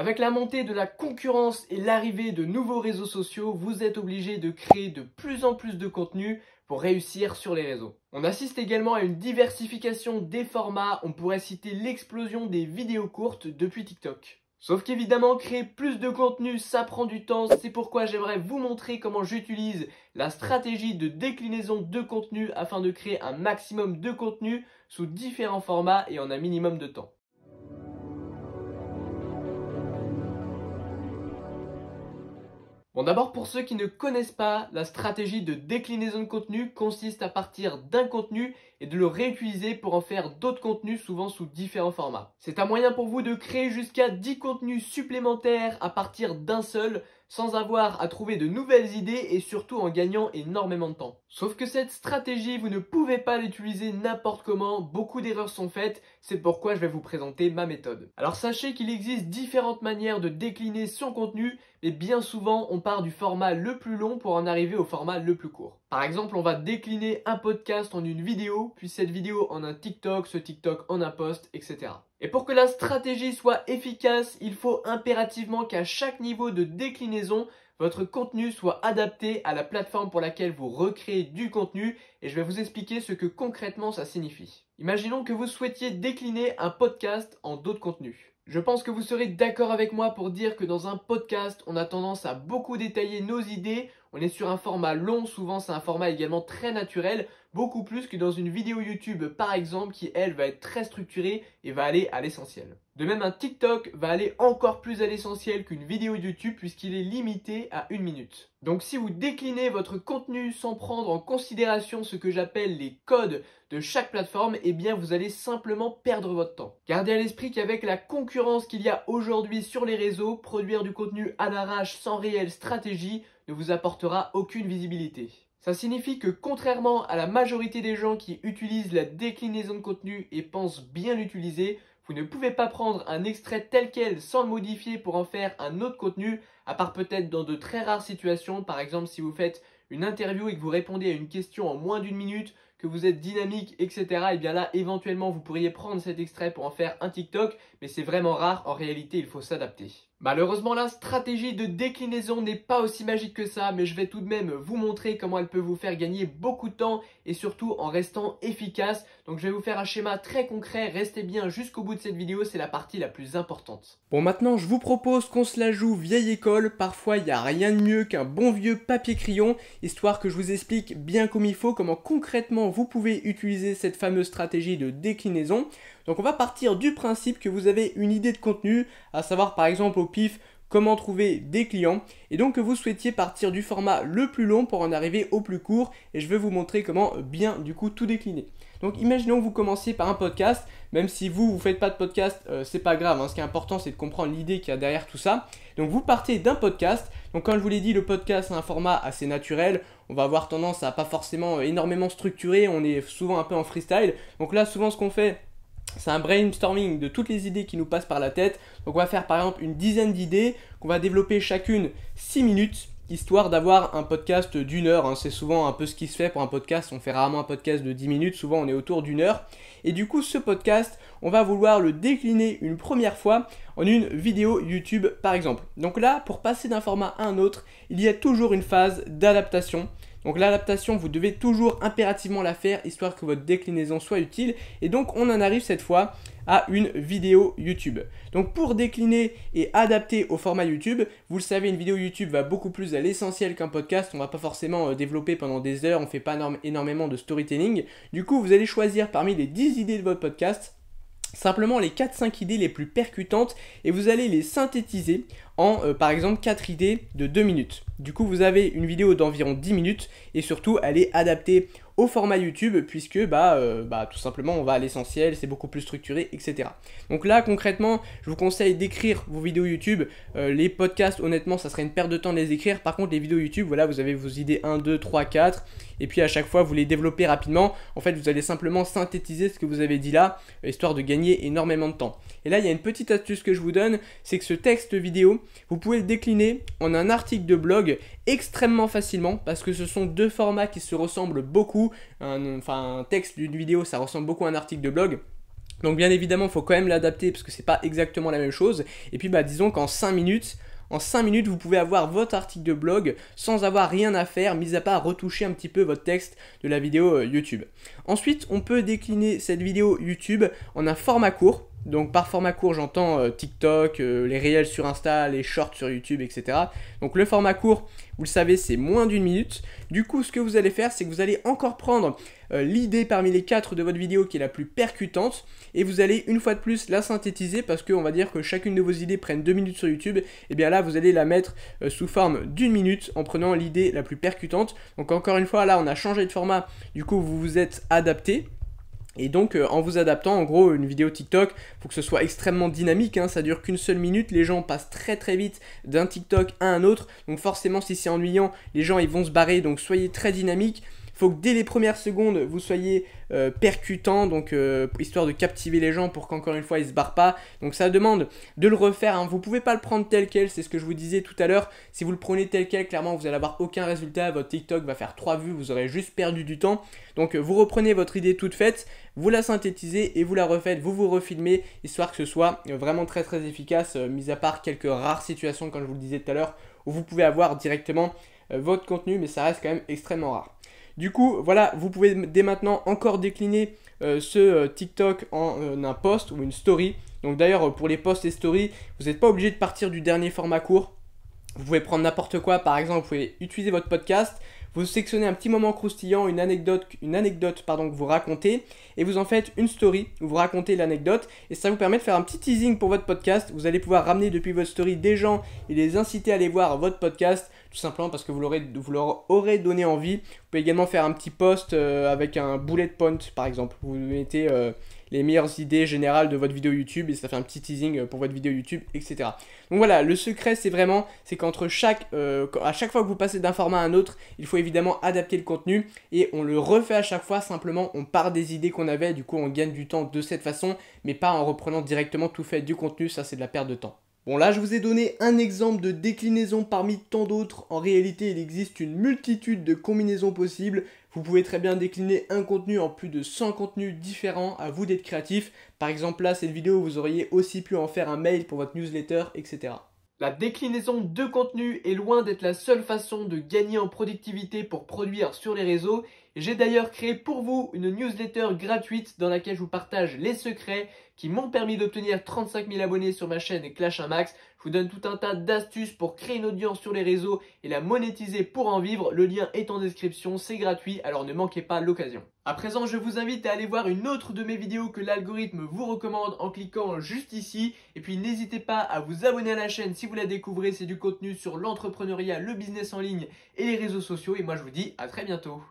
Avec la montée de la concurrence et l'arrivée de nouveaux réseaux sociaux, vous êtes obligé de créer de plus en plus de contenu pour réussir sur les réseaux. On assiste également à une diversification des formats, on pourrait citer l'explosion des vidéos courtes depuis TikTok. Sauf qu'évidemment, créer plus de contenu, ça prend du temps, c'est pourquoi j'aimerais vous montrer comment j'utilise la stratégie de déclinaison de contenu afin de créer un maximum de contenu sous différents formats et en un minimum de temps. Bon, d'abord pour ceux qui ne connaissent pas, la stratégie de déclinaison de contenu consiste à partir d'un contenu et de le réutiliser pour en faire d'autres contenus, souvent sous différents formats. C'est un moyen pour vous de créer jusqu'à 10 contenus supplémentaires à partir d'un seul, sans avoir à trouver de nouvelles idées et surtout en gagnant énormément de temps. Sauf que cette stratégie, vous ne pouvez pas l'utiliser n'importe comment, beaucoup d'erreurs sont faites, c'est pourquoi je vais vous présenter ma méthode. Alors sachez qu'il existe différentes manières de décliner son contenu, mais bien souvent on part du format le plus long pour en arriver au format le plus court. Par exemple, on va décliner un podcast en une vidéo, puis cette vidéo en un TikTok, ce TikTok en un post, etc. Et pour que la stratégie soit efficace, il faut impérativement qu'à chaque niveau de déclinaison, votre contenu soit adapté à la plateforme pour laquelle vous recréez du contenu et je vais vous expliquer ce que concrètement ça signifie. Imaginons que vous souhaitiez décliner un podcast en d'autres contenus. Je pense que vous serez d'accord avec moi pour dire que dans un podcast, on a tendance à beaucoup détailler nos idées. On est sur un format long, souvent c'est un format également très naturel, beaucoup plus que dans une vidéo YouTube par exemple qui elle va être très structurée et va aller à l'essentiel. De même un TikTok va aller encore plus à l'essentiel qu'une vidéo YouTube puisqu'il est limité à 1 minute. Donc si vous déclinez votre contenu sans prendre en considération ce que j'appelle les codes de chaque plateforme, eh bien vous allez simplement perdre votre temps. Gardez à l'esprit qu'avec la concurrence qu'il y a aujourd'hui sur les réseaux, produire du contenu à l'arrache sans réelle stratégie ne vous apportera aucune visibilité. Ça signifie que contrairement à la majorité des gens qui utilisent la déclinaison de contenu et pensent bien l'utiliser, vous ne pouvez pas prendre un extrait tel quel sans le modifier pour en faire un autre contenu, à part peut-être dans de très rares situations, par exemple si vous faites une interview et que vous répondez à une question en moins d'1 minute, que vous êtes dynamique, etc. Et bien là, éventuellement, vous pourriez prendre cet extrait pour en faire un TikTok, mais c'est vraiment rare, en réalité, il faut s'adapter. Malheureusement, la stratégie de déclinaison n'est pas aussi magique que ça, mais je vais tout de même vous montrer comment elle peut vous faire gagner beaucoup de temps et surtout en restant efficace. Donc je vais vous faire un schéma très concret, restez bien jusqu'au bout de cette vidéo, c'est la partie la plus importante. Bon, maintenant je vous propose qu'on se la joue vieille école, parfois il n'y a rien de mieux qu'un bon vieux papier-crayon, histoire que je vous explique bien comme il faut comment concrètement vous pouvez utiliser cette fameuse stratégie de déclinaison. Donc on va partir du principe que vous avez une idée de contenu, à savoir par exemple au pif comment trouver des clients et donc que vous souhaitiez partir du format le plus long pour en arriver au plus court et je vais vous montrer comment bien du coup tout décliner. Donc imaginons que vous commenciez par un podcast, même si vous faites pas de podcast, c'est pas grave, hein. Ce qui est important c'est de comprendre l'idée qu'il y a derrière tout ça. Donc vous partez d'un podcast, donc comme je vous l'ai dit le podcast c'est un format assez naturel, on va avoir tendance à pas forcément énormément structurer, on est souvent un peu en freestyle, donc là souvent ce qu'on fait c'est un brainstorming de toutes les idées qui nous passent par la tête. Donc on va faire par exemple une dizaine d'idées qu'on va développer chacune 6 minutes histoire d'avoir un podcast d'1 heure. Hein. C'est souvent un peu ce qui se fait pour un podcast. On fait rarement un podcast de 10 minutes. Souvent on est autour d'1 heure. Et du coup ce podcast, on va vouloir le décliner une première fois en une vidéo YouTube par exemple. Donc là, pour passer d'un format à un autre, il y a toujours une phase d'adaptation. Donc l'adaptation, vous devez toujours impérativement la faire histoire que votre déclinaison soit utile. Et donc on en arrive cette fois à une vidéo YouTube. Donc pour décliner et adapter au format YouTube, vous le savez, une vidéo YouTube va beaucoup plus à l'essentiel qu'un podcast. On ne va pas forcément développer pendant des heures, on ne fait pas énormément de storytelling. Du coup, vous allez choisir parmi les 10 idées de votre podcast simplement les 4-5 idées les plus percutantes et vous allez les synthétiser en par exemple 4 idées de 2 minutes. Du coup vous avez une vidéo d'environ 10 minutes et surtout elle est adaptée au format YouTube puisque tout simplement on va à l'essentiel, c'est beaucoup plus structuré, etc. Donc là concrètement je vous conseille d'écrire vos vidéos YouTube. Les podcasts honnêtement ça serait une perte de temps de les écrire. Par contre les vidéos YouTube, voilà, vous avez vos idées 1, 2, 3, 4 et puis à chaque fois vous les développez rapidement. En fait vous allez simplement synthétiser ce que vous avez dit là histoire de gagner énormément de temps. Et là il y a une petite astuce que je vous donne, c'est que ce texte vidéo vous pouvez le décliner en un article de blog extrêmement facilement parce que ce sont deux formats qui se ressemblent beaucoup. Un texte d'une vidéo ça ressemble beaucoup à un article de blog. Donc bien évidemment, il faut quand même l'adapter parce que c'est pas exactement la même chose. Et puis disons qu'en 5 minutes, vous pouvez avoir votre article de blog sans avoir rien à faire, mis à part retoucher un petit peu votre texte de la vidéo YouTube. Ensuite, on peut décliner cette vidéo YouTube en un format court. Donc par format court, j'entends TikTok, les réels sur Insta, les shorts sur YouTube, etc. Donc le format court, vous le savez, c'est moins d'1 minute. Du coup, ce que vous allez faire, c'est que vous allez encore prendre l'idée parmi les 4 de votre vidéo qui est la plus percutante et vous allez une fois de plus la synthétiser parce qu'on va dire que chacune de vos idées prennent 2 minutes sur YouTube. Et bien là, vous allez la mettre sous forme d'1 minute en prenant l'idée la plus percutante. Donc encore une fois, là, on a changé de format. Du coup, vous vous êtes adapté. Et donc en vous adaptant, en gros une vidéo TikTok, il faut que ce soit extrêmement dynamique, hein, ça dure qu'une seule minute, les gens passent très très vite d'un TikTok à un autre, donc forcément si c'est ennuyant, les gens ils vont se barrer, donc soyez très dynamique. Il faut que dès les premières secondes, vous soyez percutant, donc histoire de captiver les gens pour qu'encore une fois, ils ne se barrent pas. Donc ça demande de le refaire, hein. Vous ne pouvez pas le prendre tel quel, c'est ce que je vous disais tout à l'heure. Si vous le prenez tel quel, clairement, vous n'allez avoir aucun résultat. Votre TikTok va faire 3 vues, vous aurez juste perdu du temps. Donc vous reprenez votre idée toute faite, vous la synthétisez et vous la refaites, vous vous refilmez, histoire que ce soit vraiment très très efficace, mis à part quelques rares situations, comme je vous le disais tout à l'heure, où vous pouvez avoir directement votre contenu, mais ça reste quand même extrêmement rare. Du coup, voilà, vous pouvez dès maintenant encore décliner ce TikTok en un post ou une story. Donc d'ailleurs, pour les posts et stories, vous n'êtes pas obligé de partir du dernier format court. Vous pouvez prendre n'importe quoi, par exemple, vous pouvez utiliser votre podcast, vous sélectionnez un petit moment croustillant, une anecdote que vous racontez, et vous en faites une story où vous racontez l'anecdote, et ça vous permet de faire un petit teasing pour votre podcast. Vous allez pouvoir ramener depuis votre story des gens et les inciter à aller voir votre podcast, tout simplement parce que vous leur aurez donné envie. Vous pouvez également faire un petit post avec un bullet point, par exemple. Vous mettez les meilleures idées générales de votre vidéo YouTube et ça fait un petit teasing pour votre vidéo YouTube, etc. Donc voilà, le secret c'est qu'entre à chaque fois que vous passez d'un format à un autre, il faut évidemment adapter le contenu et on le refait à chaque fois, simplement on part des idées qu'on avait, du coup on gagne du temps de cette façon, mais pas en reprenant directement tout fait du contenu, ça c'est de la perte de temps. Bon là je vous ai donné un exemple de déclinaison parmi tant d'autres, en réalité il existe une multitude de combinaisons possibles, vous pouvez très bien décliner un contenu en plus de 100 contenus différents, à vous d'être créatif, par exemple là cette vidéo vous auriez aussi pu en faire un mail pour votre newsletter, etc. La déclinaison de contenu est loin d'être la seule façon de gagner en productivité pour produire sur les réseaux. J'ai d'ailleurs créé pour vous une newsletter gratuite dans laquelle je vous partage les secrets qui m'ont permis d'obtenir 35 000 abonnés sur ma chaîne Clash 1 Max. Je vous donne tout un tas d'astuces pour créer une audience sur les réseaux et la monétiser pour en vivre. Le lien est en description, c'est gratuit, alors ne manquez pas l'occasion. À présent, je vous invite à aller voir une autre de mes vidéos que l'algorithme vous recommande en cliquant juste ici. Et puis n'hésitez pas à vous abonner à la chaîne si vous la découvrez, c'est du contenu sur l'entrepreneuriat, le business en ligne et les réseaux sociaux. Et moi je vous dis à très bientôt.